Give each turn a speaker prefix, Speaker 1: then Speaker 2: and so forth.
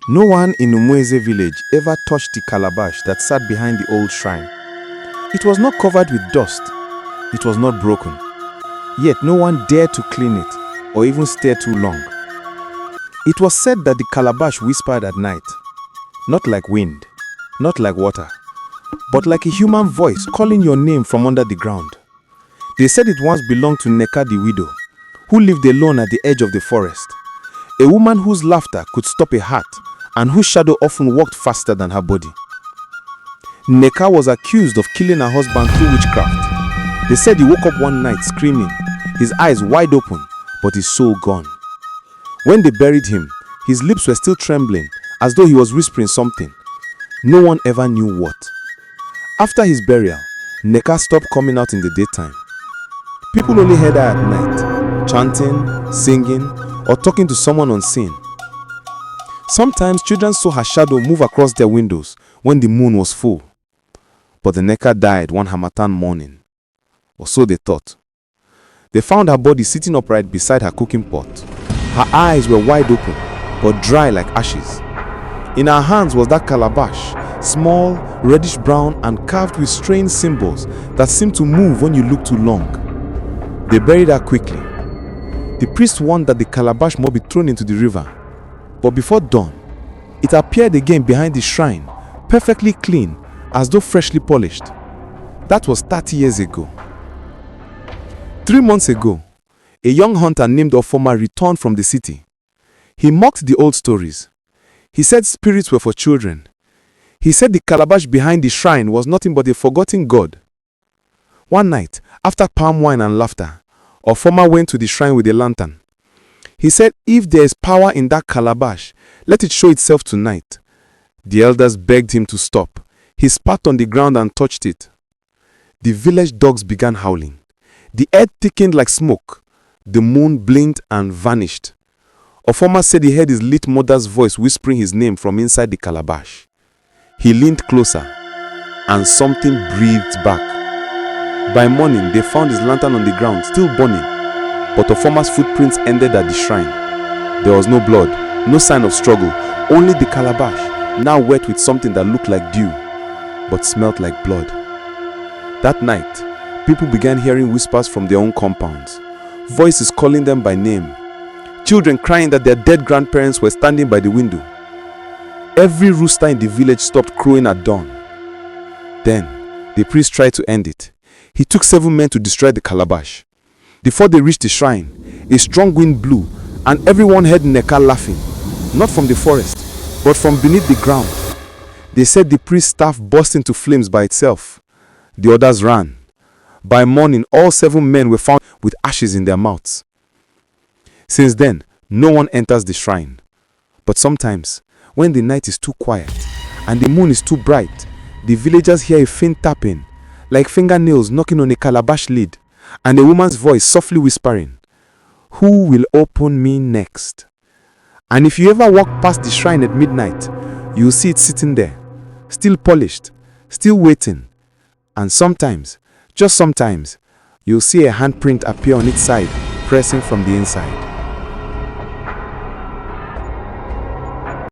Speaker 1: No one in Umueze village ever touched the calabash that sat behind the old shrine. It was not covered with dust. It was not broken. Yet no one dared to clean it or even stare too long. It was said that the calabash whispered at night, not like wind, not like water, but like a human voice calling your name from under the ground. They said it once belonged to Neka the widow, who lived alone at the edge of the forest. A woman whose laughter could stop a heart and whose shadow often walked faster than her body. Neka was accused of killing her husband through witchcraft. They said he woke up one night screaming, his eyes wide open, but his soul gone. When they buried him, his lips were still trembling, as though he was whispering something. No one ever knew what. After his burial, Neka stopped coming out in the daytime. People only heard her at night, chanting, singing, or talking to someone unseen. Sometimes children saw her shadow move across their windows when the moon was full. But the Neka died one Harmattan morning, or so they thought. They found her body sitting upright beside her cooking pot. Her eyes were wide open, but dry like ashes. In her hands was that calabash, small, reddish brown and carved with strange symbols that seemed to move when you looked too long. They buried her quickly. The priest warned that the calabash might be thrown into the river. But before dawn, it appeared again behind the shrine, perfectly clean, as though freshly polished. That was 30 years ago. 3 months ago, a young hunter named Ofoma returned from the city. He mocked the old stories. He said spirits were for children. He said the calabash behind the shrine was nothing but a forgotten god. One night, after palm wine and laughter, Ofoma went to the shrine with a lantern. He said if there is power in that calabash, let it show itself tonight. The elders begged him to stop. He spat on the ground and touched it. The village dogs began howling. The earth thickened like smoke. The moon blinked and vanished. Ofoma said he heard his late mother's voice whispering his name from inside the calabash. He leaned closer, and something breathed back. By morning, they found his lantern on the ground, still burning. But Ofoma's footprints ended at the shrine. There was no blood, no sign of struggle, only the calabash, now wet with something that looked like dew, but smelled like blood. That night, people began hearing whispers from their own compounds, voices calling them by name, children crying that their dead grandparents were standing by the window. Every rooster in the village stopped crowing at dawn. Then, the priest tried to end it. He took 7 men to destroy the calabash. Before they reached the shrine, a strong wind blew, and everyone heard Neka laughing, not from the forest, but from beneath the ground. They said the priest's staff burst into flames by itself. The others ran. By morning, all 7 men were found with ashes in their mouths. Since then, no one enters the shrine. But sometimes, when the night is too quiet and the moon is too bright, the villagers hear a faint tapping, like fingernails knocking on a calabash lid, and a woman's voice softly whispering, "Who will open me next?" And if you ever walk past the shrine at midnight, you'll see it sitting there, still polished, still waiting. And sometimes, just sometimes, you'll see a handprint appear on its side, pressing from the inside.